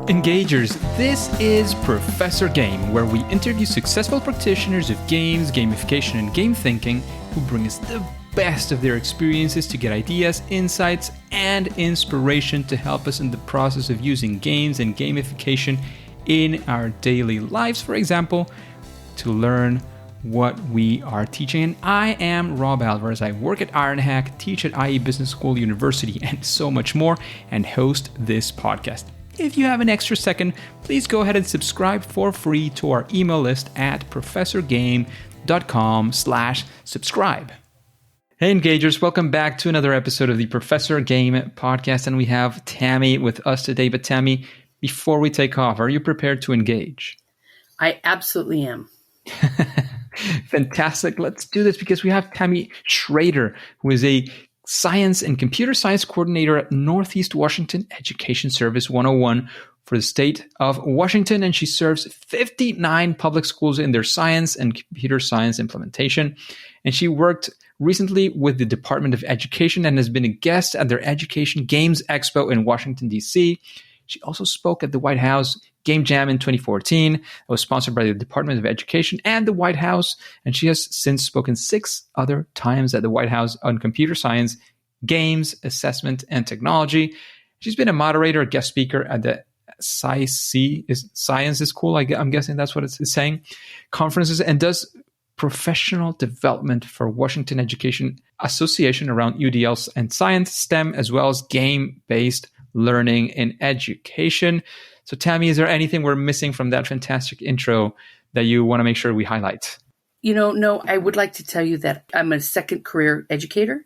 Engagers, this is Professor Game, where we interview successful practitioners of games, gamification, and game thinking who bring us the best of their experiences to get ideas, insights, and inspiration to help us in the process of using games and gamification in our daily lives, for example, to learn what we are teaching. And I am Rob Alvarez. I work at IronHack, teach at IE Business School University, and so much more, and host this podcast. If you have an extra second, please go ahead and subscribe for free to our email list at professorgame.com/subscribe. Hey Engagers, welcome back to another episode of the Professor Game podcast, and we have Tammie with us today. But Tammie, before we take off, are you prepared to engage? I absolutely am. Fantastic. Let's do this because we have Tammie Schrader, who is a Science and Computer Science Coordinator at Northeast Washington Education Service 101 for the state of Washington, and she serves 59 public schools in their science and computer science implementation. And she worked recently with the Department of Education and has been a guest at their Education Games Expo in Washington, D.C. She also spoke at the White House Game Jam in 2014. It was sponsored by the Department of Education and the White House, and she has since spoken 6 other times at the White House on computer science, games, assessment, and technology. She's been a moderator, a guest speaker at the SciC, Science is Cool, I'm guessing that's what it's saying, conferences, and does professional development for Washington Education Association around UDLs and science, STEM, as well as game-based learning in education. So Tammie, is there anything we're missing from that fantastic intro that you want to make sure we highlight? No, I would like to tell you that I'm a second career educator.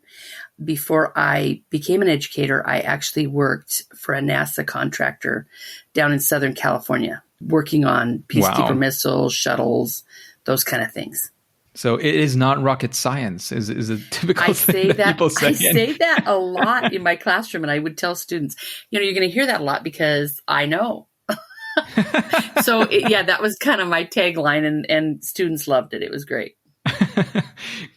Before I became an educator, I actually worked for a NASA contractor down in Southern California, working on peacekeeper missiles, shuttles, those kind of things. So it is not rocket science, is a typical thing that people say. I say that a lot in my classroom, and I would tell students, you're going to hear that a lot because I know. So that was kind of my tagline, and students loved it. It was great.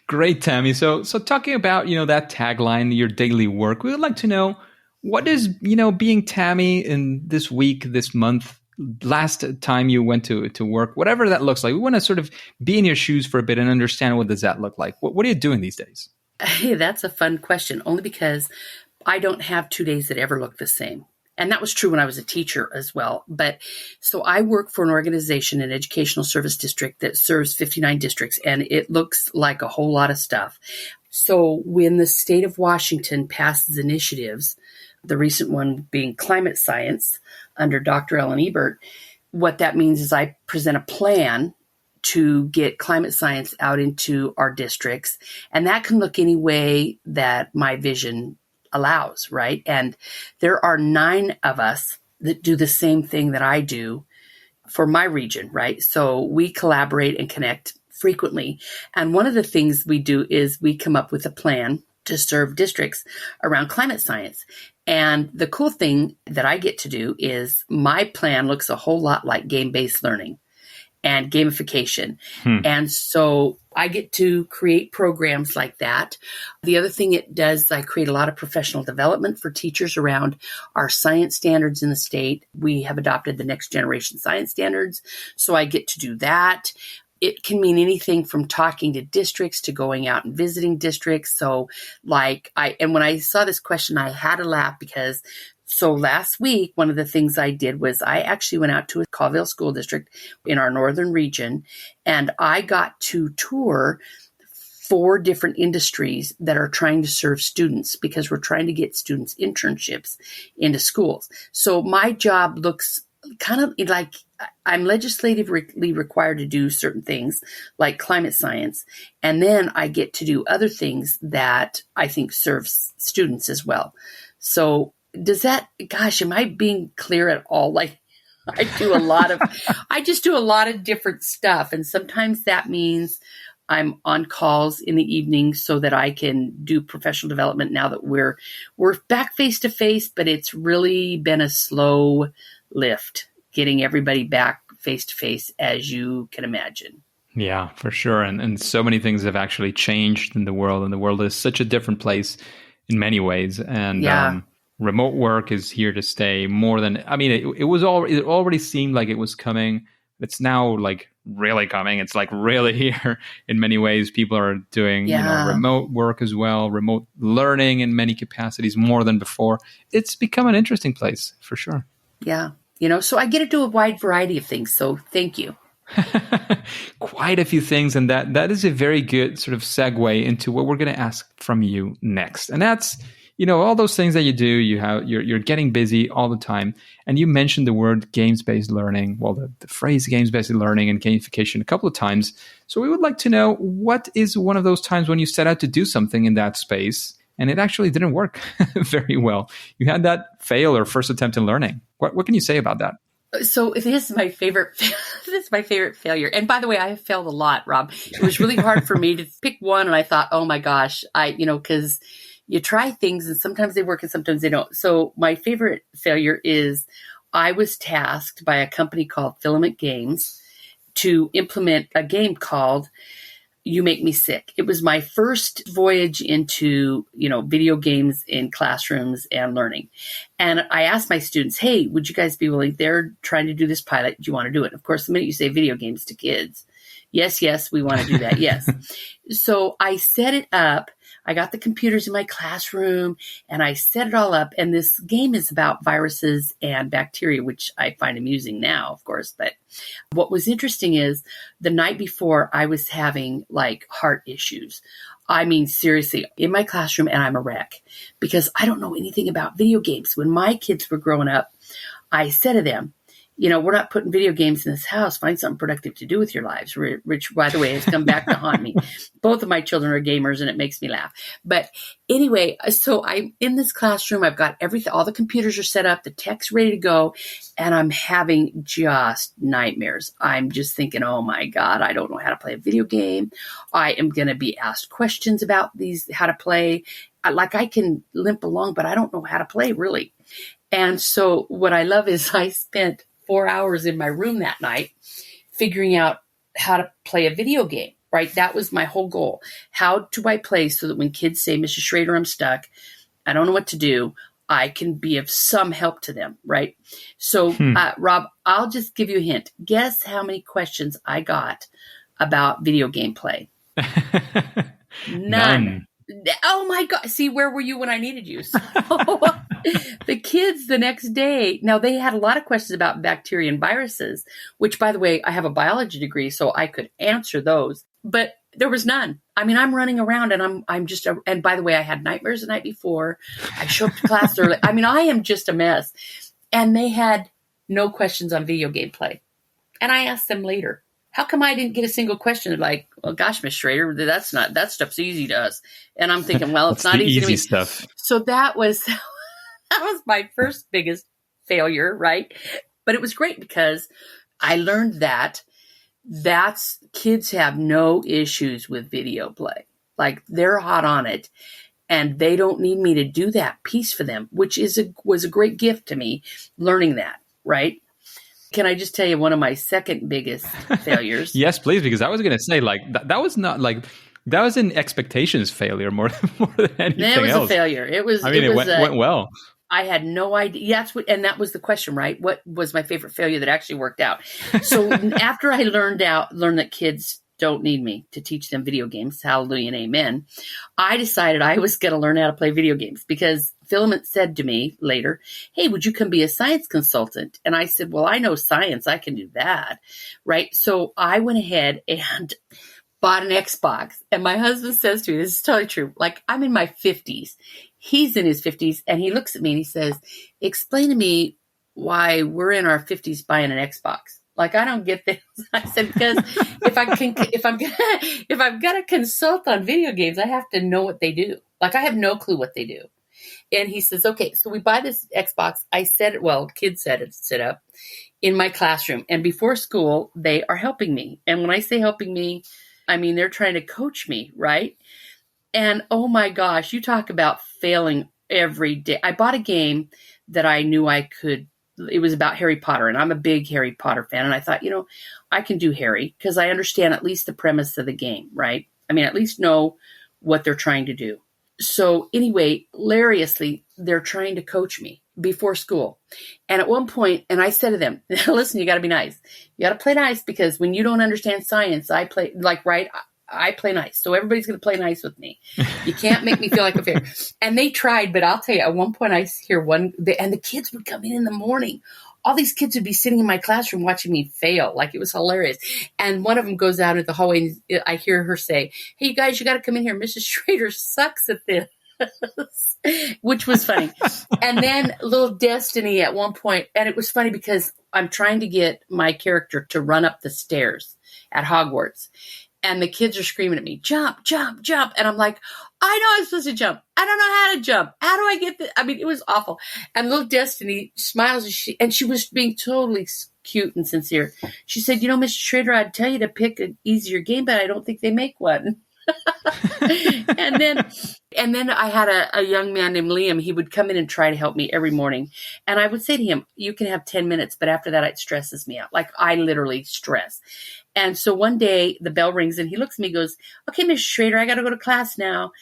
Great, Tammie. So talking about, that tagline, your daily work, we would like to know, what is, being Tammie in this week, this month, last time you went to work, whatever that looks like. We want to sort of be in your shoes for a bit and understand what does that look like. What are you doing these days? Hey, that's a fun question, only because I don't have 2 days that ever look the same. And that was true when I was a teacher as well. But so I work for an organization, an educational service district that serves 59 districts, and it looks like a whole lot of stuff. So when the state of Washington passes initiatives, the recent one being climate science under Dr. Ellen Ebert, what that means is I present a plan to get climate science out into our districts. And that can look any way that my vision allows, right? And there are 9 of us that do the same thing that I do for my region, right? So we collaborate and connect frequently. And one of the things we do is we come up with a plan to serve districts around climate science. And the cool thing that I get to do is my plan looks a whole lot like game-based learning and gamification. And so I get to create programs like that. The other thing it does is I create a lot of professional development for teachers around our science standards in the state. We have adopted the next generation science standards. So I get to do that. It can mean anything from talking to districts to going out and visiting districts. So when I saw this question, I had to laugh because last week, one of the things I did was I actually went out to a Colville school district in our northern region, and I got to tour 4 different industries that are trying to serve students because we're trying to get students internships into schools. So my job looks kind of like I'm legislatively required to do certain things like climate science. And then I get to do other things that I think serves students as well. So am I being clear at all? Like I just do a lot of different stuff. And sometimes that means I'm on calls in the evening so that I can do professional development now that we're back face to face, but it's really been a slow lift getting everybody back face to face, as you can imagine. Yeah, for sure. And so many things have actually changed in the world, and the world is such a different place in many ways. And remote work is here to stay more than, I mean, it already seemed like it was coming. It's now like really coming. It's like really here in many ways. People are doing, remote work as well, remote learning in many capacities more than before. It's become an interesting place for sure. Yeah. So I get to do a wide variety of things. So thank you. Quite a few things. And that is a very good sort of segue into what we're going to ask from you next. And that's, all those things that you do, you're getting busy all the time. And you mentioned the word games-based learning, well, the phrase games-based learning and gamification a couple of times. So we would like to know, what is one of those times when you set out to do something in that space and it actually didn't work very well? You had that fail or first attempt in learning. What can you say about that? So this is my favorite. This is my favorite failure. And by the way, I have failed a lot, Rob. It was really hard for me to pick one. And I thought, oh my gosh, because you try things and sometimes they work and sometimes they don't. So my favorite failure is I was tasked by a company called Filament Games to implement a game called You Make Me Sick. It was my first voyage into, video games in classrooms and learning. And I asked my students, hey, would you guys be willing? They're trying to do this pilot. Do you want to do it? Of course, the minute you say video games to kids, yes, we want to do that. Yes. So I set it up. I got the computers in my classroom and I set it all up. And this game is about viruses and bacteria, which I find amusing now, of course. But what was interesting is the night before I was having like heart issues. I mean, seriously, in my classroom, and I'm a wreck because I don't know anything about video games. When my kids were growing up, I said to them, we're not putting video games in this house. Find something productive to do with your lives, which, by the way, has come back to haunt me. Both of my children are gamers, and it makes me laugh. But anyway, so I'm in this classroom. I've got everything. All the computers are set up. The tech's ready to go. And I'm having just nightmares. I'm just thinking, oh, my God, I don't know how to play a video game. I am going to be asked questions about how to play. Like I can limp along, but I don't know how to play, really. And so what I love is I spent 4 hours in my room that night figuring out how to play a video game, right? That was my whole goal. How do I play so that when kids say, Mrs. Schrader, I'm stuck, I don't know what to do, I can be of some help to them, right? So, Rob, I'll just give you a hint. Guess how many questions I got about video game play? None. Oh my God. See, where were you when I needed you? So the kids the next day, now they had a lot of questions about bacteria and viruses, which, by the way, I have a biology degree, so I could answer those, but there was none. I mean, I'm running around and I'm just, and by the way, I had nightmares the night before. I showed up to class early. I mean, I am just a mess. And they had no questions on video game play. And I asked them later, how come I didn't get a single question? They're like, well, gosh, Miss Schrader, that stuff's easy to us. And I'm thinking, well, it's not easy to me. Stuff. So that was my first biggest failure, right? But it was great because I learned that kids have no issues with video play. Like they're hot on it and they don't need me to do that piece for them, which was a great gift to me, learning that, right? Can I just tell you one of my second biggest failures? Yes, please, because I was going to say that was not like that was an expectations failure more than anything else. It was a failure. It went well. I had no idea. And that was the question, right? What was my favorite failure that actually worked out? So after I learned that kids don't need me to teach them video games, hallelujah and amen, I decided I was going to learn how to play video games because Filament said to me later, hey, would you come be a science consultant? And I said, well, I know science. I can do that, right? So I went ahead and bought an Xbox. And my husband says to me, this is totally true, like I'm in my 50s. He's in his 50s. And he looks at me and he says, explain to me why we're in our 50s buying an Xbox. Like, I don't get this. I said, because if I'm gonna consult on video games, I have to know what they do. Like, I have no clue what they do. And he says, okay, so we buy this Xbox. I said it, well, kids said it's set up in my classroom. And before school, they are helping me. And when I say helping me, I mean, they're trying to coach me, right? And oh my gosh, you talk about failing every day. I bought a game that I knew I could. It was about Harry Potter, and I'm a big Harry Potter fan. And I thought, I can do Harry because I understand at least the premise of the game, right? I mean, at least know what they're trying to do. So anyway, hilariously, they're trying to coach me before school. And at one point, and I said to them, listen, you got to be nice. You got to play nice, because when you don't understand science, I play I play nice. So everybody's going to play nice with me. You can't make me feel like a failure. And they tried, but I'll tell you, at one point I hear and the kids would come in the morning. All these kids would be sitting in my classroom watching me fail. Like, it was hilarious. And one of them goes out into the hallway and I hear her say, hey, you guys, you got to come in here. Mrs. Schrader sucks at this. Which was funny. And then little Destiny at one point, and it was funny because I'm trying to get my character to run up the stairs at Hogwarts. And the kids are screaming at me, jump, jump, jump. And I'm like, I know I'm supposed to jump. I don't know how to jump. How do I get this? I mean, it was awful. And little Destiny smiles and she was being totally cute and sincere. She said, Mr. Schrader, I'd tell you to pick an easier game, but I don't think they make one. and then I had a young man named Liam. He would come in and try to help me every morning. And I would say to him, you can have 10 minutes, but after that, it stresses me out. Like, I literally stress. And so one day the bell rings and he looks at me and goes, okay, Mr. Schrader, I got to go to class now.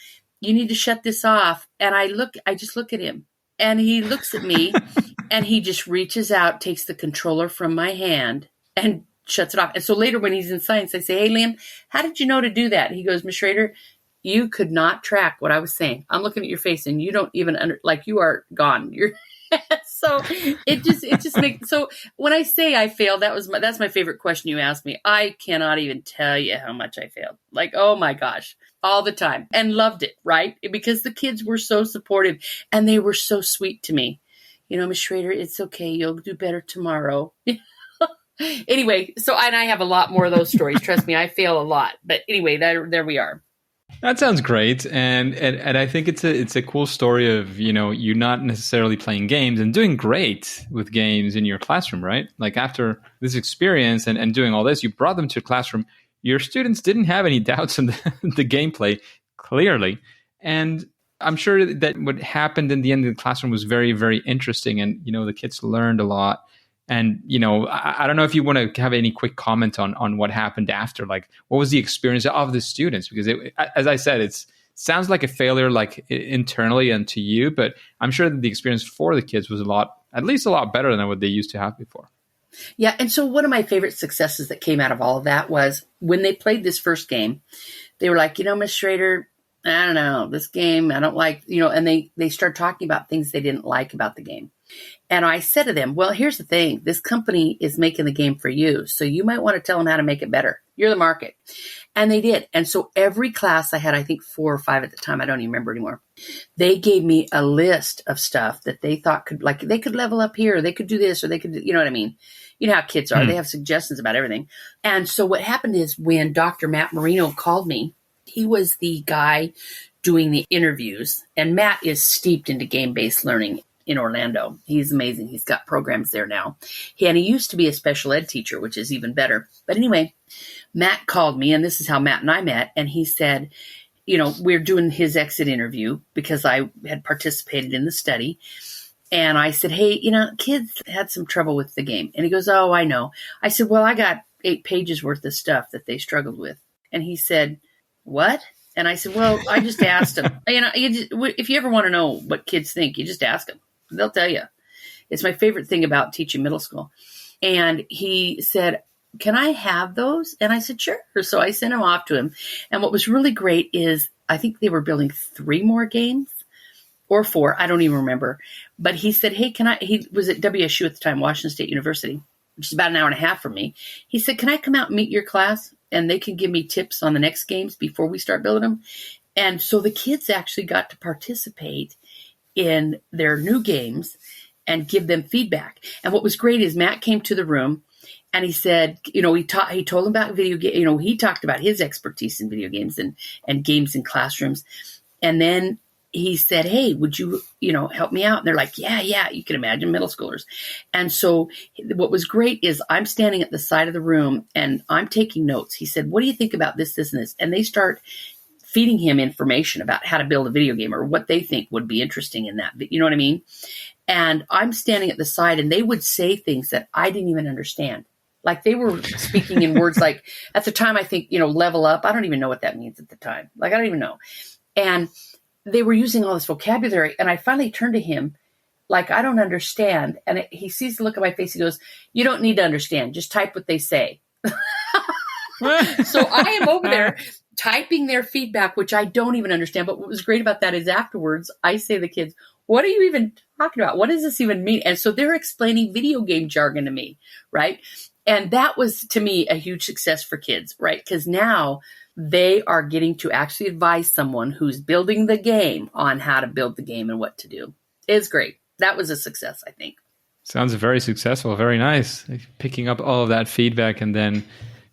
You need to shut this off. And I just look at him and he looks at me and he just reaches out, takes the controller from my hand and shuts it off. And so later when he's in science, I say, hey, Liam, how did you know to do that? He goes, Ms. Schrader, you could not track what I was saying. I'm looking at your face and you don't even you are gone. You're so it just makes, so when I say I failed, that's my favorite question you asked me. I cannot even tell you how much I failed. Like, oh my gosh, all the time, and loved it, right? Because the kids were so supportive and they were so sweet to me. Ms. Schrader, it's okay. You'll do better tomorrow. Anyway, and I have a lot more of those stories. Trust me, I fail a lot. But anyway, there we are. That sounds great, and I think it's a cool story of you not necessarily playing games and doing great with games in your classroom, right? Like, after this experience and doing all this, you brought them to a classroom. Your students didn't have any doubts in the gameplay, clearly, and I'm sure that what happened in the end of the classroom was very, very interesting, and the kids learned a lot. And, I don't know if you want to have any quick comment on what happened after. Like, what was the experience of the students? Because, as I said, it sounds like a failure, like internally and to you, but I'm sure that the experience for the kids was at least a lot better than what they used to have before. Yeah. And so one of my favorite successes that came out of all of that was when they played this first game, they were like, Ms. Schrader, I don't know, this game, I don't like, and they started talking about things they didn't like about the game. And I said to them, well, here's the thing. This company is making the game for you. So you might want to tell them how to make it better. You're the market. And they did. And so every class I had, I think 4 or 5 at the time, I don't even remember anymore. They gave me a list of stuff that they thought they could level up here. Or they could do this, or they could, you know what I mean? You know how kids are. They have suggestions about everything. And so what happened is when Dr. Matt Marino called me, he was the guy doing the interviews. And Matt is steeped into game-based learning in Orlando. He's amazing. He's got programs there now. And he used to be a special ed teacher, which is even better. But anyway, Matt called me, and this is how Matt and I met. And he said, we're doing his exit interview because I had participated in the study. And I said, hey, kids had some trouble with the game. And he goes, oh, I know. I said, well, I got 8 pages worth of stuff that they struggled with. And he said, what? And I said, well, I just asked them. If you ever want to know what kids think, you just ask them. They'll tell you. It's my favorite thing about teaching middle school. And he said, can I have those? And I said, sure. So I sent them off to him. And what was really great is I think they were building 3 more games or 4. I don't even remember. But he said, hey, he was at WSU at the time, Washington State University, which is about an hour and a half from me. He said, can I come out and meet your class? And they can give me tips on the next games before we start building them. And so the kids actually got to participate in their new games and give them feedback. And what was great is Matt came to the room and he said, he told them about video games. He talked about his expertise in video games and games in classrooms. And then he said, hey, would you, help me out? And they're like, yeah, you can imagine middle schoolers. And so what was great is I'm standing at the side of the room and I'm taking notes. He said, what do you think about this, this, and this? And they start feeding him information about how to build a video game or what they think would be interesting in that. You know what I mean? And I'm standing at the side and they would say things that I didn't even understand. Like they were speaking in words like, at the time, I think, level up. I don't even know what that means at the time. Like, I don't even know. And they were using all this vocabulary. And I finally turned to him like, I don't understand. And he sees the look on my face. He goes, you don't need to understand. Just type what they say. So I am over there typing their feedback, which I don't even understand. But what was great about that is afterwards, I say to the kids, what are you even talking about? What does this even mean? And so they're explaining video game jargon to me, right? And that was, to me, a huge success for kids, right? Because now they are getting to actually advise someone who's building the game on how to build the game and what to do. It's great. That was a success, I think. Sounds very successful. Very nice. Picking up all of that feedback and then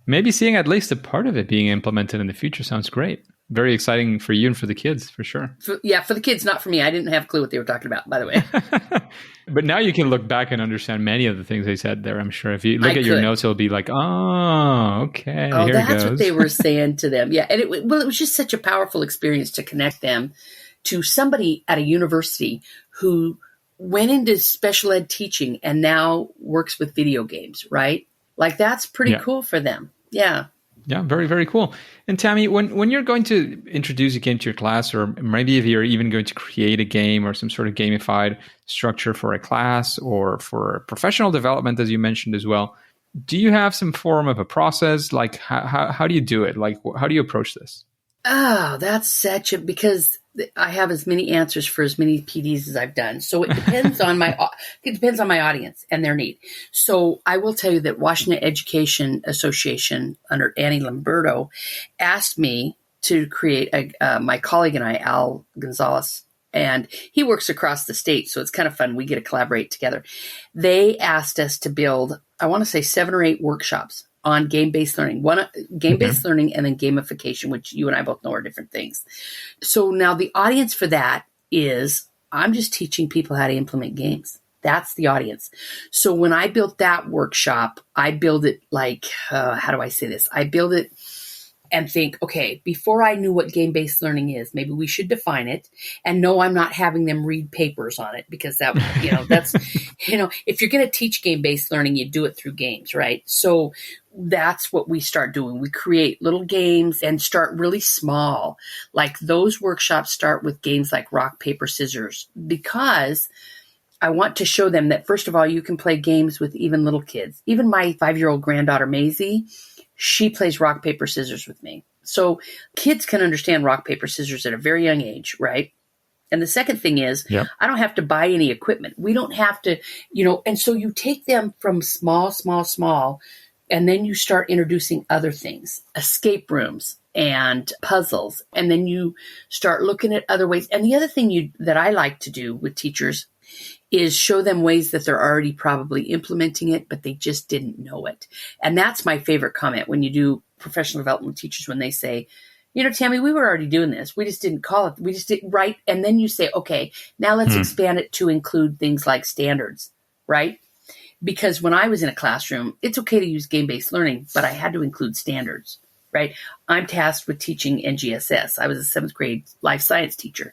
maybe seeing at least a part of it being implemented in the future sounds great. Very exciting for you and for the kids, for sure. For the kids, not for me. I didn't have a clue what they were talking about, by the way. But now you can look back and understand many of the things they said there, I'm sure. If you look at your notes, it'll be like, oh, okay, oh, here that's it goes. what they were saying to them. Yeah, and it was just such a powerful experience to connect them to somebody at a university who went into special ed teaching and now works with video games, right? Like, that's pretty cool for them. Yeah. Yeah, very, very cool. And Tammie, when you're going to introduce a game to your class, or maybe if you're even going to create a game or some sort of gamified structure for a class or for professional development, as you mentioned as well, do you have some form of a process? Like, how do you do it? Like, how do you approach this? Oh, that's because I have as many answers for as many PDs as I've done. So it depends on my audience and their need. So I will tell you that Washington Education Association under Annie Lamberto asked me to create my colleague and I, Al Gonzalez, and he works across the state. So it's kind of fun. We get to collaborate together. They asked us to build, I want to say 7 or 8 workshops on game-based learning, game-based learning and then gamification, which you and I both know are different things. So now the audience for that is, I'm just teaching people how to implement games. That's the audience. So when I built that workshop, I build it like, how do I say this? I build it and think, okay, before I knew what game-based learning is, maybe we should define it. And no, I'm not having them read papers on it, because that, that's, if you're going to teach game-based learning, you do it through games, right? So that's what we start doing. We create little games and start really small. Like, those workshops start with games like rock, paper, scissors, because I want to show them that, first of all, you can play games with even little kids. Even my 5-year-old granddaughter, Maisie, she plays rock, paper, scissors with me. So kids can understand rock, paper, scissors at a very young age, right? And the second thing is, I don't have to buy any equipment. We don't have to, and so you take them from small, and then you start introducing other things, escape rooms and puzzles. And then you start looking at other ways. And the other thing that I like to do with teachers is show them ways that they're already probably implementing it, but they just didn't know it. And that's my favorite comment when you do professional development teachers, when they say, Tammie, we were already doing this. We just didn't call it. We just didn't, right? And then you say, okay, now let's expand it to include things like standards, right? Because when I was in a classroom, it's okay to use game-based learning, but I had to include standards, right? I'm tasked with teaching NGSS. I was a 7th grade life science teacher.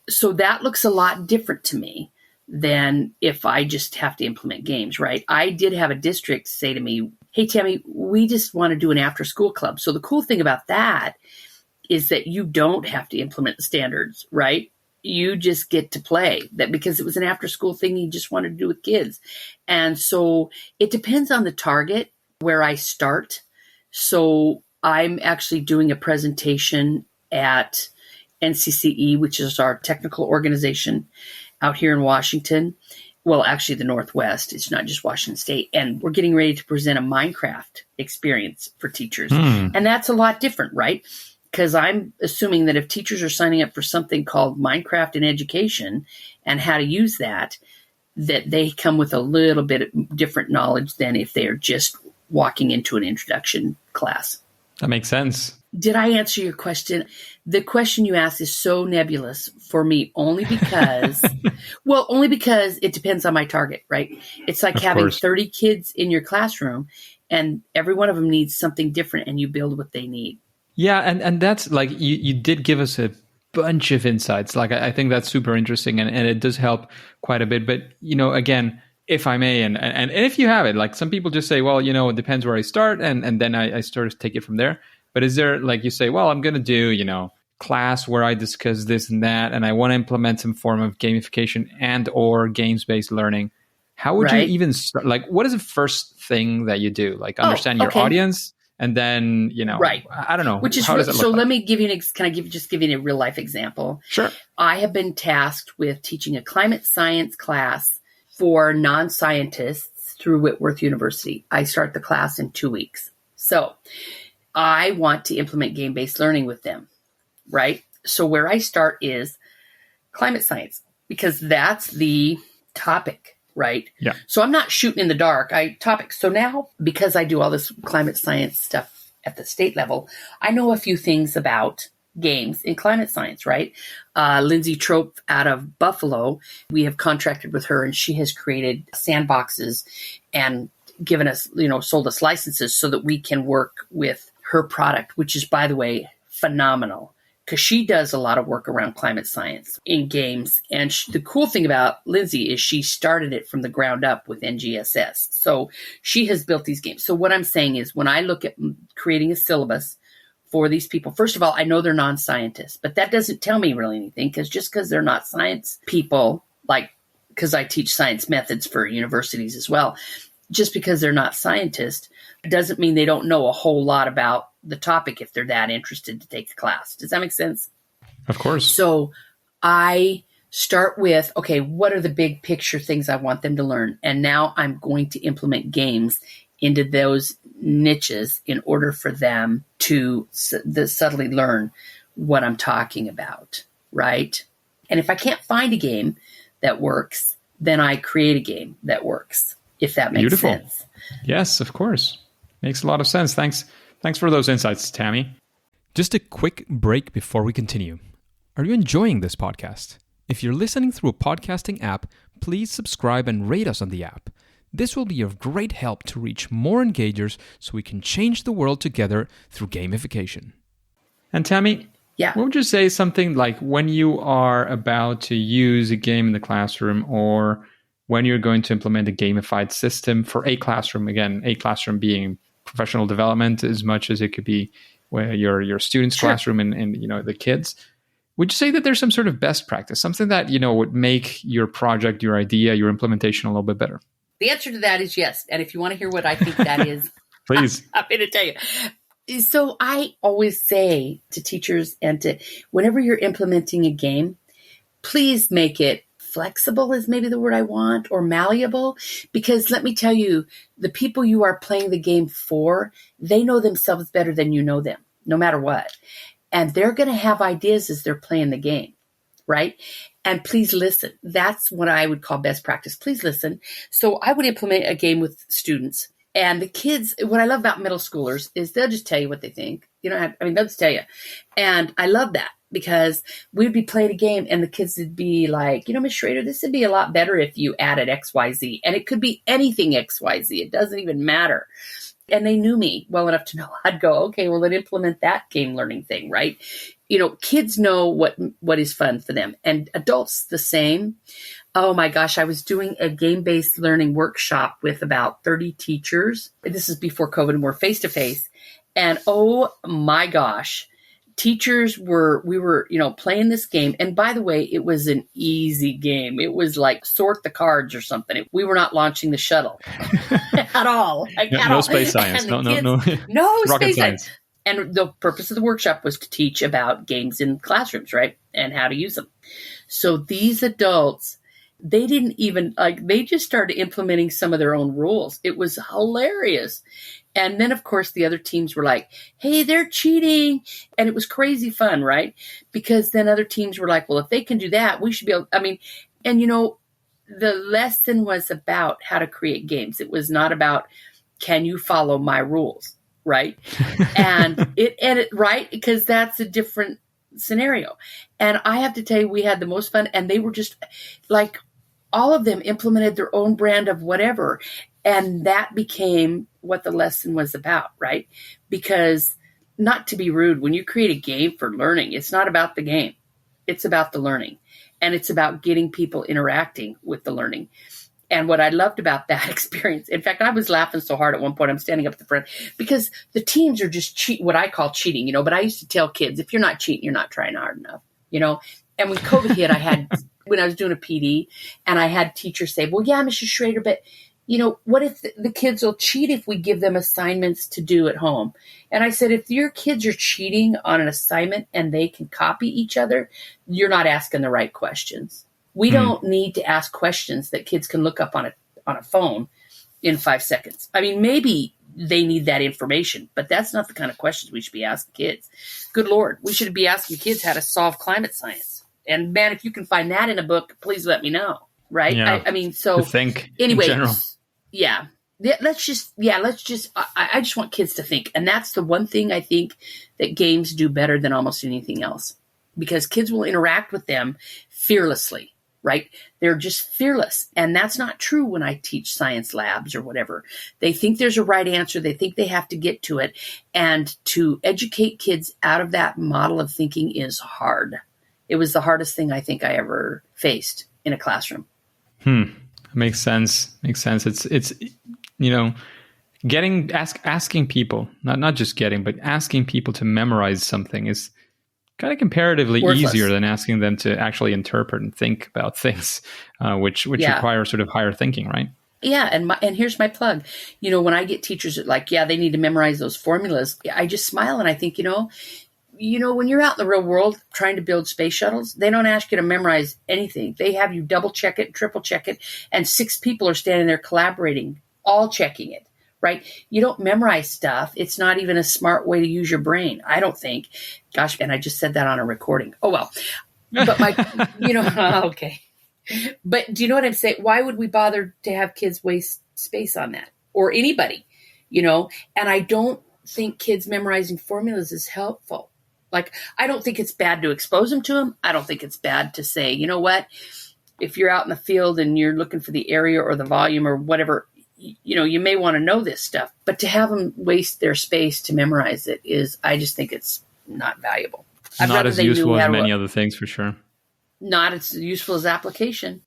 So that looks a lot different to me than if I just have to implement games, right? I did have a district say to me, hey, Tammie, we just want to do an after-school club. So the cool thing about that is that you don't have to implement the standards, right? You just get to play that, because it was an after-school thing you just wanted to do with kids. And so it depends on the target where I start. So I'm actually doing a presentation at NCCE, which is our technical organization out here in Washington. Well, actually the Northwest. It's not just Washington State. And we're getting ready to present a Minecraft experience for teachers. And that's a lot different, right? Because I'm assuming that if teachers are signing up for something called Minecraft in education and how to use that they come with a little bit different knowledge than if they are just walking into an introduction class. That makes sense. Did I answer your question? The question you asked is so nebulous for me, only because, only because it depends on my target, right? It's like having 30 kids in your classroom, and every one of them needs something different, and you build what they need. Yeah, and that's like, you did give us a bunch of insights. Like, I think that's super interesting, and it does help quite a bit. But, again, if I may, and if you have it, like, some people just say, well, it depends where I start, and then I sort of take it from there. But is there, like you say, well, I'm going to do, class where I discuss this and that, and I want to implement some form of gamification and or games-based learning. How would you Right. even start? Like, what is the first thing that you do? Like, Oh, understand your okay. audience, and then, Right. I don't know. Which is How does it so look let like? me give you can I give you a real life example? Sure. I have been tasked with teaching a climate science class for non-scientists through Whitworth University. I start the class in 2 weeks. So I want to implement game-based learning with them, right? So where I start is climate science, because that's the topic, right? Yeah. So I'm not shooting in the dark. So now, because I do all this climate science stuff at the state level, I know a few things about games in climate science, right? Lindsay Trope out of Buffalo, we have contracted with her, and she has created sandboxes and given us, sold us licenses so that we can work with her product, which is, by the way, phenomenal, because she does a lot of work around climate science in games. And the cool thing about Lindsay is she started it from the ground up with NGSS. So she has built these games. So what I'm saying is, when I look at creating a syllabus for these people, first of all, I know they're non-scientists, but that doesn't tell me really anything, because they're not science people, because I teach science methods for universities as well. Just because they're not scientists doesn't mean they don't know a whole lot about the topic if they're that interested to take the class. Does that make sense? Of course. So I start with, okay, what are the big picture things I want them to learn? And now I'm going to implement into those niches in order for them to subtly learn what I'm talking about, right? And if I can't find a game that works, then I create a game that works, if that makes Beautiful. sense. Yes, of course. Makes a lot of sense. Thanks for those insights, Tammie. Just a quick break before we continue. Are you enjoying this podcast? If you're listening through a podcasting app, please subscribe and rate us on the app. This will be of great help to reach more engagers so we can change the world together through gamification. And Tammie, Yeah. what would you say something like when you are about to use a game in the classroom, or when you're going to implement a gamified system for a classroom, again, a classroom being professional development as much as it could be where your students' Sure. classroom and the kids, would you say that there's some sort of best practice, something that, would make your project, your idea, your implementation a little bit better? The answer to that is yes. And if you want to hear what I think that is, Please. I'm going to tell you. So I always say to teachers whenever you're implementing a game, please make it flexible, is maybe the word I want, or malleable, because let me tell you, the people you are playing the game for, they know themselves better than you know them, no matter what. And they're going to have ideas as they're playing the game, right? And please listen. That's what I would call best practice. Please listen. So I would implement a game with students. And the kids, what I love about middle schoolers is they'll just tell you what they think. They'll just tell you. And I love that, because we'd be playing a game and the kids would be like, Ms. Schrader, this would be a lot better if you added XYZ. And it could be anything XYZ. It doesn't even matter. And they knew me well enough to know I'd go, okay, well, then implement that game learning thing, right? Kids know what is fun for them, and adults the same. Oh my gosh, I was doing a game-based learning workshop with about 30 teachers. This is before COVID, and we're face-to-face. And oh my gosh, teachers we were playing this game. And by the way, it was an easy game. It was like sort the cards or something. We were not launching the shuttle at all. No space science. No space science. And the purpose of the workshop was to teach about games in classrooms, right? And how to use them. So these adults, they didn't even they just started implementing some of their own rules. It was hilarious. And then, of course, the other teams were like, hey, they're cheating. And it was crazy fun, right? Because then other teams were like, well, if they can do that, we should be able, the lesson was about how to create games. It was not about, can you follow my rules, right? and it right? Because that's a different scenario. And I have to tell you, we had the most fun, and they were just like, all of them implemented their own brand of whatever. And that became what the lesson was about, right? Because, not to be rude, when you create a game for learning, it's not about the game. It's about the learning. And it's about getting people interacting with the learning. And what I loved about that experience, in fact, I was laughing so hard at one point, I'm standing up at the front, because the teams are just what I call cheating, but I used to tell kids, if you're not cheating, you're not trying hard enough, And when COVID hit, when I was doing a PD, and I had teachers say, well, yeah, Mrs. Schrader, but what if the kids will cheat if we give them assignments to do at home? And I said, if your kids are cheating on an assignment and they can copy each other, you're not asking the right questions. We don't need to ask questions that kids can look up on a phone in 5 seconds. I mean, maybe they need that information, but that's not the kind of questions we should be asking kids. Good Lord, we should be asking kids how to solve climate science. And man, if you can find that in a book, please let me know. Right? Yeah. I mean, so to think anyway, in general. Yeah. Let's just, I just want kids to think. And that's the one thing I think that games do better than almost anything else, because kids will interact with them fearlessly, right? They're just fearless. And that's not true when I teach science labs or whatever. They think there's a right answer. They think they have to get to it. And to educate kids out of that model of thinking is hard. It was the hardest thing I think I ever faced in a classroom. Makes sense. It's asking people, not just getting, but asking people to memorize something is kind of comparatively Worthless. easier than asking them to actually interpret and think about things, which require sort of higher thinking, right? Yeah, and here's my plug. When I get teachers that they need to memorize those formulas, I just smile and I think, when you're out in the real world trying to build space shuttles, they don't ask you to memorize anything. They have you double check it, triple check it, and 6 people are standing there collaborating, all checking it, right? You don't memorize stuff. It's not even a smart way to use your brain, I don't think. Gosh, and I just said that on a recording. Oh, well. But okay. But do you know what I'm saying? Why would we bother to have kids waste space on that? Or anybody, And I don't think kids memorizing formulas is helpful. I don't think it's bad to expose them to them. I don't think it's bad to say, you know what, if you're out in the field and you're looking for the area or the volume or whatever, you may want to know this stuff. But to have them waste their space to memorize it I just think it's not valuable. Not as useful as many other things, for sure. Not as useful as application.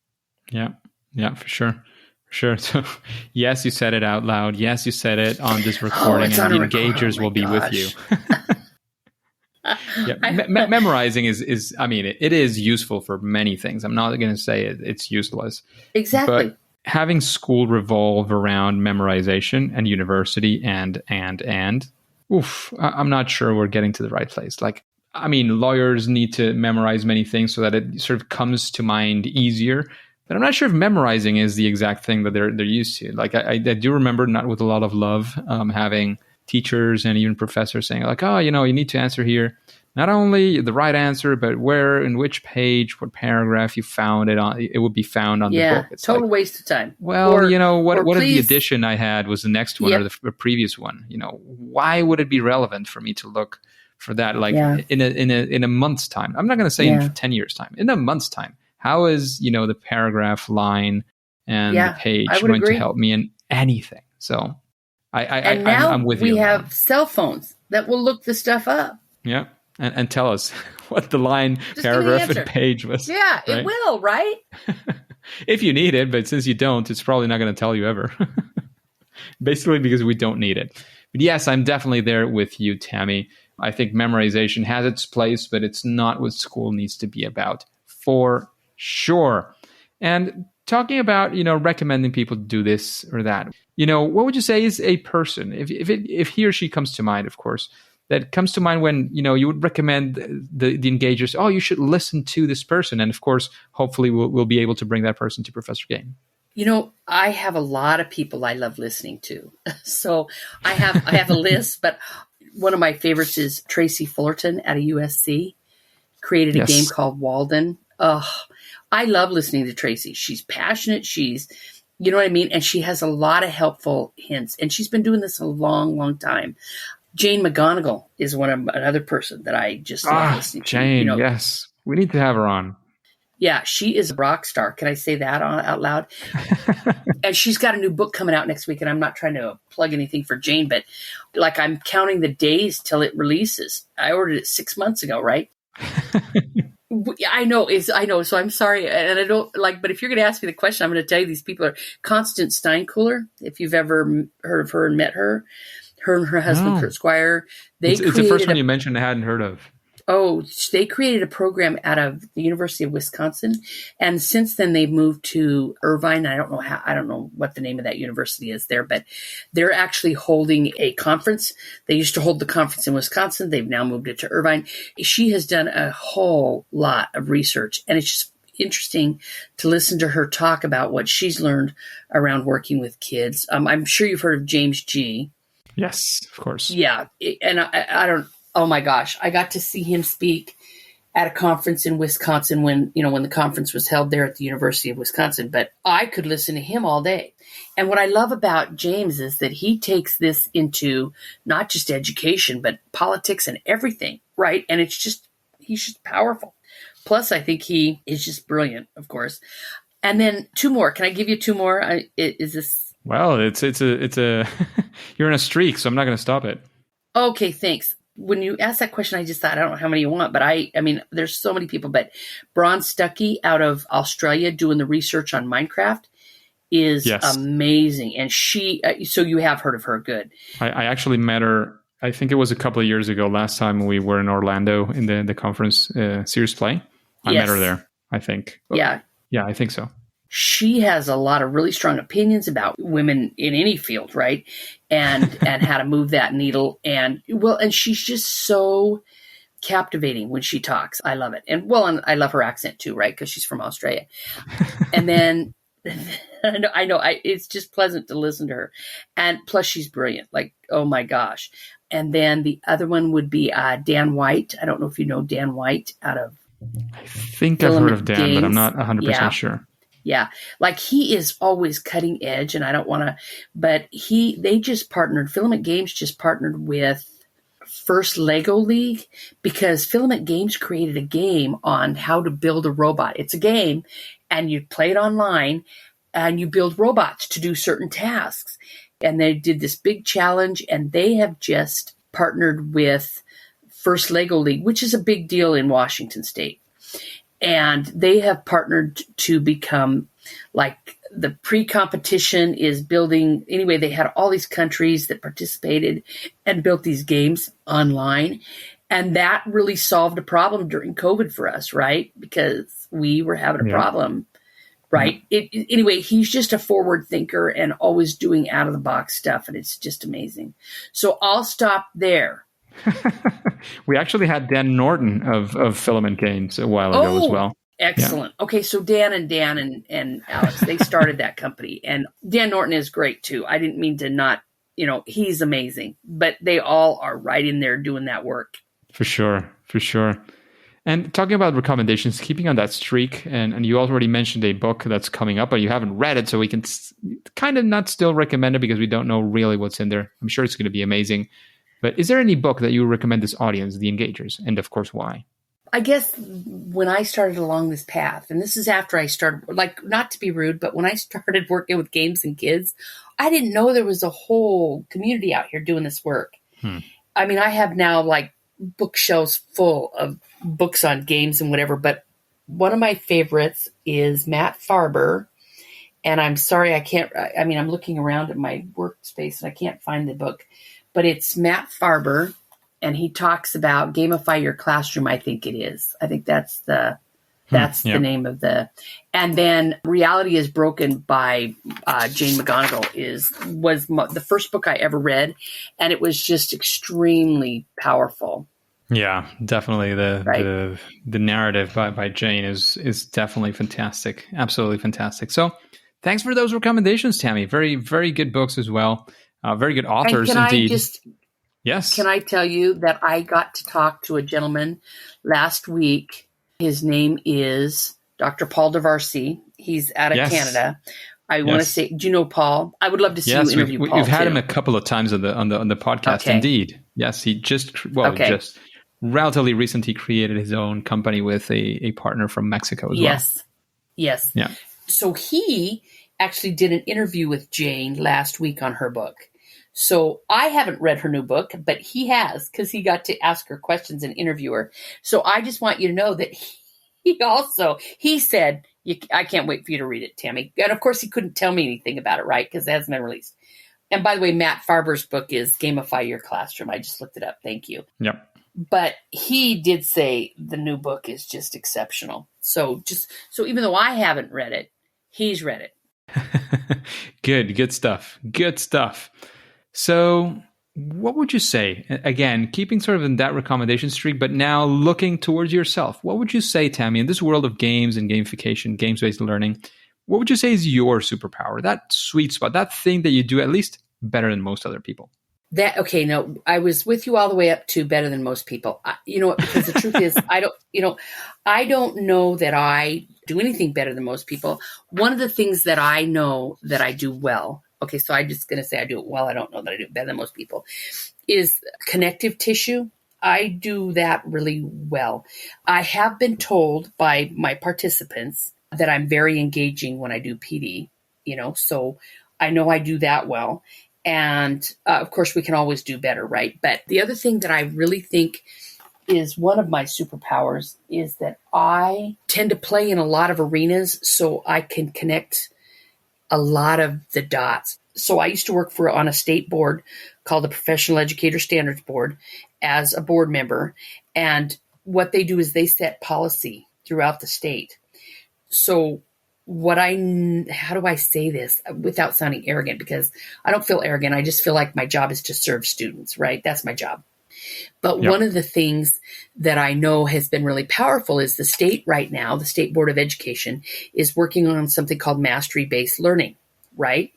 Yeah, for sure. So, yes, you said it out loud. Yes, you said it on this recording, and the engagers will be with you. Memorizing is I mean, it is useful for many things. I'm not going to say it's useless. Exactly. But having school revolve around memorization and university and I'm not sure we're getting to the right place. Lawyers need to memorize many things so that it sort of comes to mind easier. But I'm not sure if memorizing is the exact thing that they're used to. I do remember, not with a lot of love, having teachers and even professors saying you need to answer here not only the right answer, but where, in which page, what paragraph you found it on. It would be found on the book. It's total waste of time. Well, what if the edition I had was the next one or the previous one? Why would it be relevant for me to look for that? In a month's time? I'm not going to say in 10 years' time. In a month's time, how is the paragraph, line, and the page going to help me in anything? So. I'm with you. We have cell phones that will look the stuff up. Yeah, and tell us what the line, paragraph, and page was. Yeah, right? It will, right? If you need it, but since you don't, it's probably not going to tell you ever. Basically, because we don't need it. But yes, I'm definitely there with you, Tammie. I think memorization has its place, but it's not what school needs to be about, for sure. And talking about, recommending people to do this or that, what would you say is a person, if he or she comes to mind, of course, that comes to mind when, you would recommend the engagers, you should listen to this person. And of course, hopefully we'll be able to bring that person to Professor Gain. I have a lot of people I love listening to. So I have a list, but one of my favorites is Tracy Fullerton at USC, created a game called Walden. I love listening to Tracy. She's passionate. She's, you know what I mean? And she has a lot of helpful hints. And she's been doing this a long, long time. Jane McGonigal is another person that I just love listening to. Jane, yes. We need to have her on. Yeah, she is a rock star. Can I say that out loud? And she's got a new book coming out next week. And I'm not trying to plug anything for Jane, but I'm counting the days till it releases. I ordered it 6 months ago, right? I know. So I'm sorry. And I don't but if you're going to ask me the question, I'm going to tell you these people are Constance Steinkuhler. If you've ever heard of her and met her and her husband, No. Kurt Squire, It's the first one you mentioned I hadn't heard of. Oh, they created a program out of the University of Wisconsin. And since then they've moved to Irvine. I don't know what the name of that university is there, but they're actually holding a conference. They used to hold the conference in Wisconsin. They've now moved it to Irvine. She has done a whole lot of research, and it's just interesting to listen to her talk about what she's learned around working with kids. I'm sure you've heard of James G. Yes, of course. Yeah. And I don't, oh my gosh, I got to see him speak at a conference in Wisconsin when the conference was held there at the University of Wisconsin, but I could listen to him all day. And what I love about James is that he takes this into not just education, but politics and everything, right? And he's just powerful. Plus, I think he is just brilliant, of course. And then two more. Can I give you two more? Is this? Well, it's a you're in a streak, so I'm not going to stop it. Okay, thanks. When you asked that question, I just thought, I don't know how many you want, but I mean, there's so many people, but Bron Stuckey out of Australia doing the research on Minecraft is amazing. And so you have heard of her. Good. I actually met her, I think it was a couple of years ago, last time we were in Orlando in the conference Serious Play. I met her there, I think. Yeah. Yeah, I think so. She has a lot of really strong opinions about women in any field, right? And how to move that needle. And she's just so captivating when she talks. I love it. And I love her accent too, right? Because she's from Australia. And then I know it's just pleasant to listen to her. And plus she's brilliant. Like, oh my gosh. And then the other one would be Dan White. I don't know if you know Dan White out of I think I've heard of Dan, Games. But I'm not 100% sure. Yeah. Like he is always cutting edge, and I don't want to, but they just partnered, Filament Games just partnered with First Lego League because Filament Games created a game on how to build a robot. It's a game and you play it online and you build robots to do certain tasks. And they did this big challenge, and they have just partnered with First Lego League, which is a big deal in Washington State. And they have partnered to become like the pre-competition is building. Anyway, they had all these countries that participated and built these games online. And that really solved a problem during COVID for us, right? Because we were having a problem, right? Anyway, he's just a forward thinker and always doing out of the box stuff. And it's just amazing. So I'll stop there. We actually had Dan Norton of Filament Games a while ago as well. Excellent. Yeah. Okay, so Dan and Alex, they started that company. And Dan Norton is great too. I didn't mean to not, he's amazing. But they all are right in there doing that work. For sure. And talking about recommendations, keeping on that streak, and you already mentioned a book that's coming up, but you haven't read it, so we can kind of not still recommend it because we don't know really what's in there. I'm sure it's going to be amazing. But is there any book that you recommend this audience, the Engagers, and of course, why? I guess when I started along this path, and this is after I started, like, not to be rude, but when I started working with games and kids, I didn't know there was a whole community out here doing this work. I mean, I have now like bookshelves full of books on games and whatever, but one of my favorites is Matt Farber. And I'm sorry, I'm looking around at my workspace and I can't find the book. But it's Matt Farber, and he talks about Gamify Your Classroom, I think it is. I think that's the name of and then Reality is Broken by Jane McGonigal was the first book I ever read, and it was just extremely powerful. Yeah, definitely. The narrative by Jane is definitely fantastic. Absolutely fantastic. So thanks for those recommendations, Tammie. Very, very good books as well. Very good authors, indeed. Yes. Can I tell you that I got to talk to a gentleman last week? His name is Dr. Paul DeVarcy. He's out of Canada. I want to say, do you know Paul? I would love to see you interview Paul. We've had him a couple of times on the podcast. Okay. Indeed. Yes, he just relatively recently created his own company with a partner from Mexico as well. Yes. Yeah. So he actually did an interview with Jane last week on her book. So I haven't read her new book, but he has, because he got to ask her questions and interview her. So I just want you to know that he said, I can't wait for you to read it, Tammie. And of course, he couldn't tell me anything about it, right? Because it hasn't been released. And by the way, Matt Farber's book is Gamify Your Classroom. I just looked it up. Thank you. Yep. But he did say the new book is just exceptional. So even though I haven't read it, he's read it. Good stuff. Good stuff. So what would you say, again, keeping sort of in that recommendation streak, but now looking towards yourself, what would you say, Tammie, in this world of games and gamification, games-based learning, what would you say is your superpower, that sweet spot, that thing that you do at least better than most other people? No, I was with you all the way up to better than most people. You know what? Because the truth is, I don't know that I do anything better than most people. One of the things that I know that I do well, okay, so I'm just going to say I do it well. I don't know that I do it better than most people, is connective tissue. I do that really well. I have been told by my participants that I'm very engaging when I do PD, so I know I do that well. And of course, we can always do better, right? But the other thing that I really think is one of my superpowers is that I tend to play in a lot of arenas, so I can connect a lot of the dots. So I used to work on a state board called the Professional Educator Standards Board as a board member. And what they do is they set policy throughout the state. So how do I say this without sounding arrogant? Because I don't feel arrogant. I just feel like my job is to serve students, right? That's my job. But One of the things that I know has been really powerful is the state right now, the State Board of Education, is working on something called mastery-based learning, right?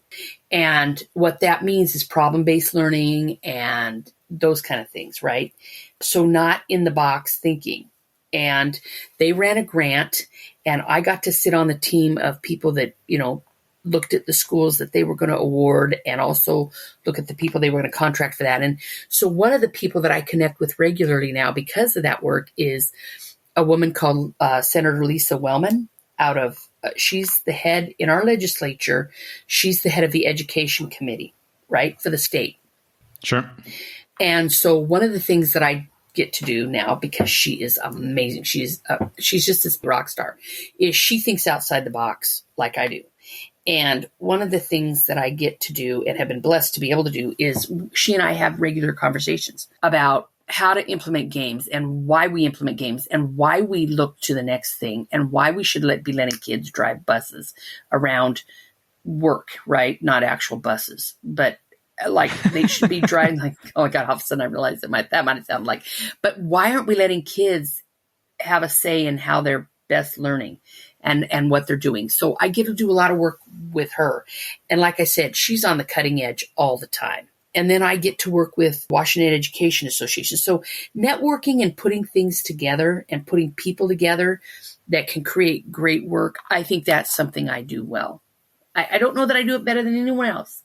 And what that means is problem-based learning and those kind of things, right? So not in the box thinking. And they ran a grant, and I got to sit on the team of people that, looked at the schools that they were going to award and also look at the people they were going to contract for that. And so one of the people that I connect with regularly now because of that work is a woman called Senator Lisa Wellman she's the head in our legislature. She's the head of the education committee, right, for the state. Sure. And so one of the things that I get to do now, because she is amazing, she's just this rock star, is she thinks outside the box like I do. And one of the things that I get to do and have been blessed to be able to do is she and I have regular conversations about how to implement games and why we implement games and why we look to the next thing and why we should be letting kids drive buses around work, right? Not actual buses, but like they should be driving like, oh my God, all of a sudden I realized that might have sounded like, but why aren't we letting kids have a say in how they're best learning and what they're doing? So I get to do a lot of work with her. And like I said, she's on the cutting edge all the time. And then I get to work with Washington Education Association. So networking and putting things together and putting people together that can create great work, I think that's something I do well. I don't know that I do it better than anyone else.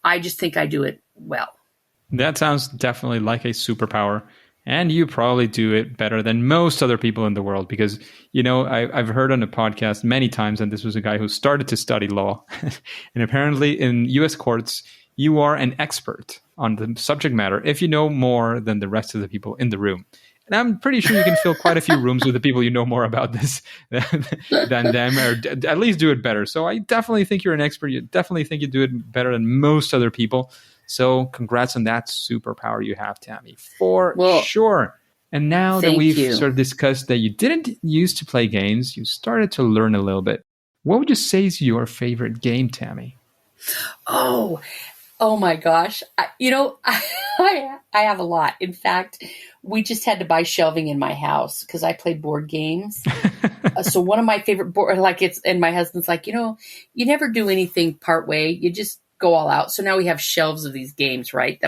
I just think I do it well. That sounds definitely like a superpower. And you probably do it better than most other people in the world because, I've heard on a podcast many times, and this was a guy who started to study law. And apparently in U.S. courts, you are an expert on the subject matter if you know more than the rest of the people in the room. And I'm pretty sure you can fill quite a few rooms with the people you know more about this than them, or at least do it better. So I definitely think you're an expert. You definitely think you do it better than most other people. So congrats on that superpower you have, Tammie, for sure. And now that we've sort of discussed that you didn't used to play games, you started to learn a little bit. What would you say is your favorite game, Tammie? Oh my gosh. I have a lot. In fact, we just had to buy shelving in my house because I play board games. So one of my favorite and my husband's like, you never do anything part way. You just go all out. So now we have shelves of these games, right?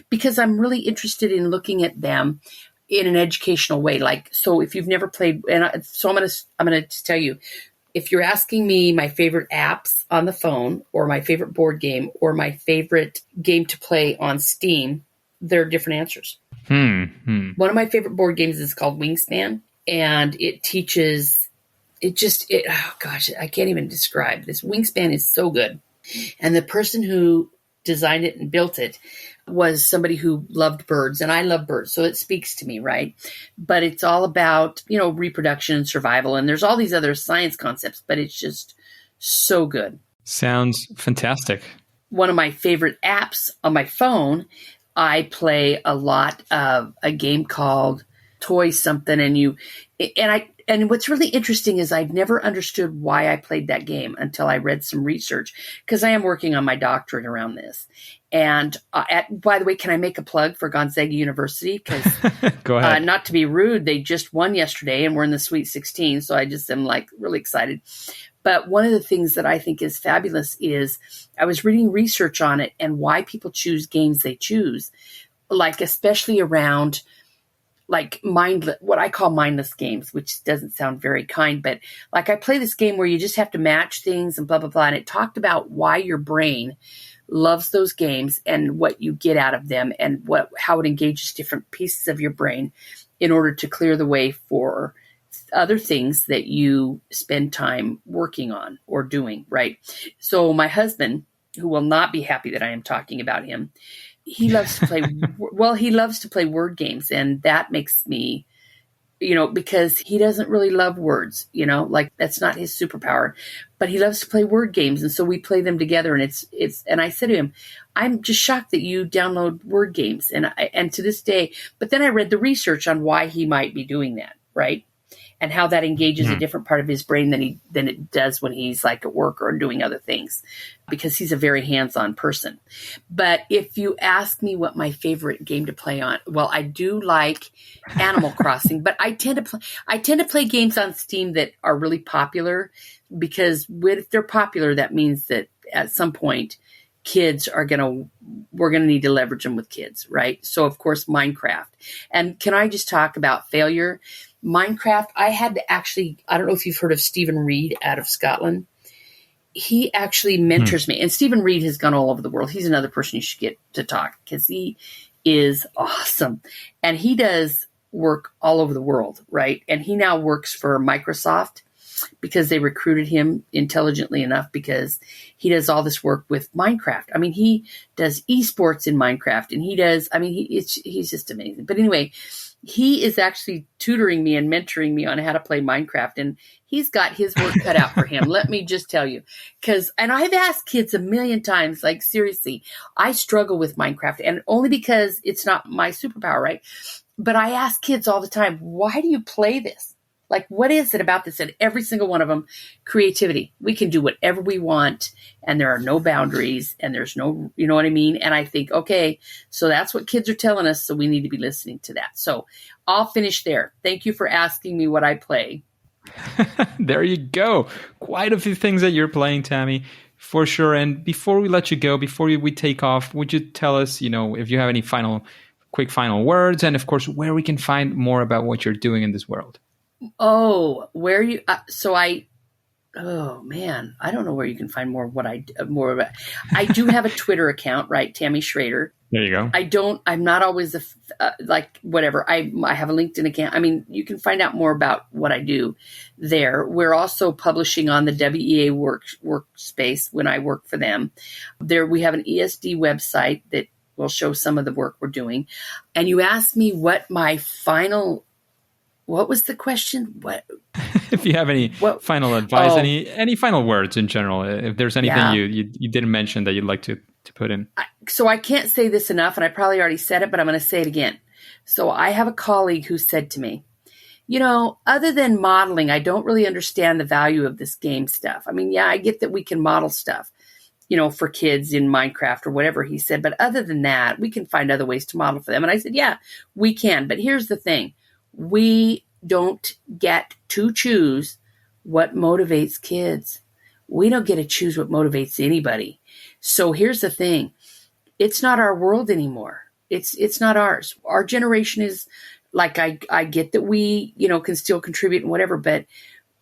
Because I'm really interested in looking at them in an educational way. So if you've never played, I'm going to just tell you, if you're asking me my favorite apps on the phone or my favorite board game or my favorite game to play on Steam, there are different answers. One of my favorite board games is called Wingspan, and it teaches, oh gosh, I can't even describe this. Wingspan is so good. And the person who designed it and built it was somebody who loved birds, and I love birds, so it speaks to me, right? But it's all about, reproduction and survival, and there's all these other science concepts, but it's just so good. Sounds fantastic. One of my favorite apps on my phone, I play a lot of a game called Toy Something, and what's really interesting is I've never understood why I played that game until I read some research, because I am working on my doctorate around this. And by the way, can I make a plug for Gonzaga University? Because Go ahead. Not to be rude, they just won yesterday and we're in the Sweet 16. So I just am really excited. But one of the things that I think is fabulous is I was reading research on it and why people choose games they choose, especially around what I call mindless games, which doesn't sound very kind, but I play this game where you just have to match things and blah, blah, blah. And it talked about why your brain loves those games and what you get out of them and how it engages different pieces of your brain in order to clear the way for other things that you spend time working on or doing, right? So my husband, who will not be happy that I am talking about him, he loves to play, he loves to play word games. And that makes me, because he doesn't really love words, that's not his superpower, but he loves to play word games. And so we play them together, and and I said to him, I'm just shocked that you download word games. And to this day, but then I read the research on why he might be doing that. Right. And how that engages a different part of his brain than it does when he's at work or doing other things, because he's a very hands-on person. But if you ask me what my favorite game to play on, well, I do like Animal Crossing, but I tend to play games on Steam that are really popular, because if they're popular, that means that at some point we're going to need to leverage them with kids, right? So of course, Minecraft. And can I just talk about failure? Minecraft, I had to actually, I don't know if you've heard of Stephen Reed out of Scotland. He actually mentors me. And Stephen Reed has gone all over the world. He's another person you should get to talk, because he is awesome. And he does work all over the world, right? And he now works for Microsoft, because they recruited him intelligently enough, because he does all this work with Minecraft. I mean, he does esports in Minecraft, and he's just amazing. But anyway, he is actually tutoring me and mentoring me on how to play Minecraft, and he's got his work cut out for him. Let me just tell you, and I've asked kids a million times, seriously, I struggle with Minecraft, and only because it's not my superpower, right? But I ask kids all the time, why do you play this? What is it about this? And every single one of them, creativity. We can do whatever we want, and there are no boundaries, and there's no, you know what I mean? And I think, okay, so that's what kids are telling us, so we need to be listening to that. So I'll finish there. Thank you for asking me what I play. There you go. Quite a few things that you're playing, Tammie, for sure. And before we let you go, before we take off, would you tell us, if you have any quick final words, and of course, where we can find more about what you're doing in this world? Oh, where you? Oh man, I don't know where you can find more. More about. I do have a Twitter account, right? Tammie Schrader. There you go. I'm not always whatever. I have a LinkedIn account. I mean, you can find out more about what I do there. We're also publishing on the WEA workspace when I work for them. There, we have an ESD website that will show some of the work we're doing. And you asked me what was the question? What? If you have any final advice, any final words in general, if there's anything you didn't mention that you'd like to put in. So I can't say this enough, and I probably already said it, but I'm going to say it again. So I have a colleague who said to me, other than modeling, I don't really understand the value of this game stuff. I mean, I get that we can model stuff, for kids in Minecraft or whatever he said. But other than that, we can find other ways to model for them. And I said, yeah, we can. But here's the thing. We don't get to choose what motivates kids. We don't get to choose what motivates anybody. So here's the thing. It's not our world anymore. It's not ours. Our generation is I get that we, can still contribute and whatever, but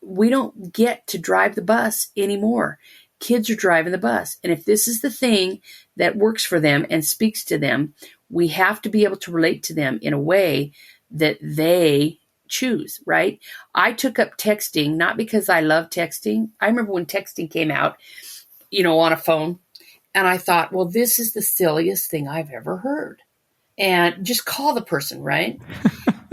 we don't get to drive the bus anymore. Kids are driving the bus. And if this is the thing that works for them and speaks to them, we have to be able to relate to them in a way that they choose, right? I took up texting, not because I love texting. I remember when texting came out, on a phone, And I thought, well, this is the silliest thing I've ever heard. And just call the person, right?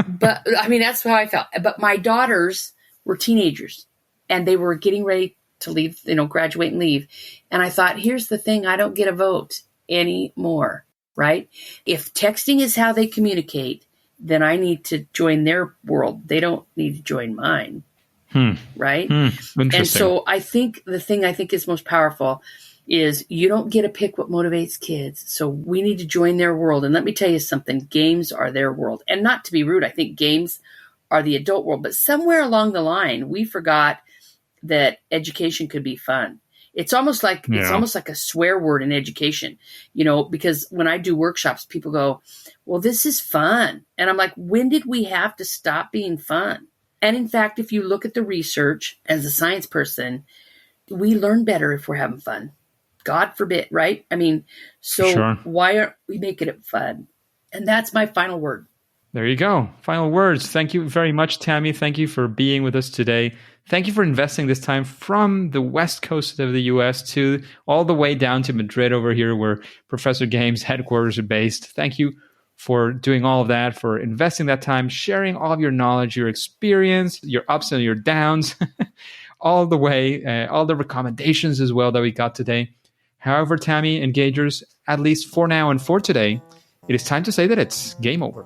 But I mean, that's how I felt. But my daughters were teenagers and they were getting ready to leave, graduate and leave. And I thought, here's the thing. I don't get a vote anymore, right? If texting is how they communicate, then I need to join their world. They don't need to join mine. Right? And so I think the thing I think is most powerful is you don't get to pick what motivates kids. So we need to join their world. And let me tell you something, games are their world. And not to be rude, I think games are the adult world. But somewhere along the line, we forgot that education could be fun. It's almost like a swear word in education, because when I do workshops, people go, well, this is fun. And I'm like, when did we have to stop being fun? And in fact, if you look at the research as a science person, we learn better if we're having fun. God forbid, right? I mean, so why aren't we making it fun? And that's my final word. There you go. Final words. Thank you very much, Tammie. Thank you for being with us today. Thank you for investing this time from the west coast of the U.S. to all the way down to Madrid over here where Professor Game's headquarters are based. Thank you for doing all of that, for investing that time, sharing all of your knowledge, your experience, your ups and your downs, all the way, all the recommendations as well that we got today. However, Tammie, Engagers, at least for now and for today, it is time to say that it's game over.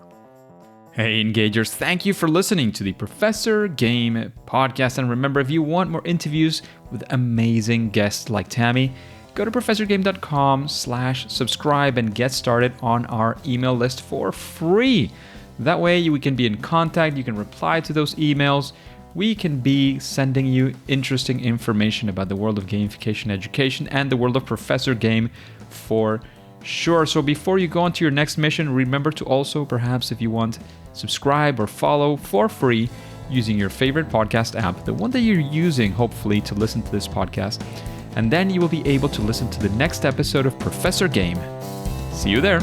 Hey, Engagers, thank you for listening to the Professor Game podcast. And remember, if you want more interviews with amazing guests like Tammie, go to professorgame.com/subscribe and get started on our email list for free. That way we can be in contact. You can reply to those emails. We can be sending you interesting information about the world of gamification education and the world of Professor Game for sure. So before you go on to your next mission, remember to also, perhaps if you want, subscribe or follow for free using your favorite podcast app, the one that you're using, hopefully, to listen to this podcast. And then you will be able to listen to the next episode of Professor Game. See you there.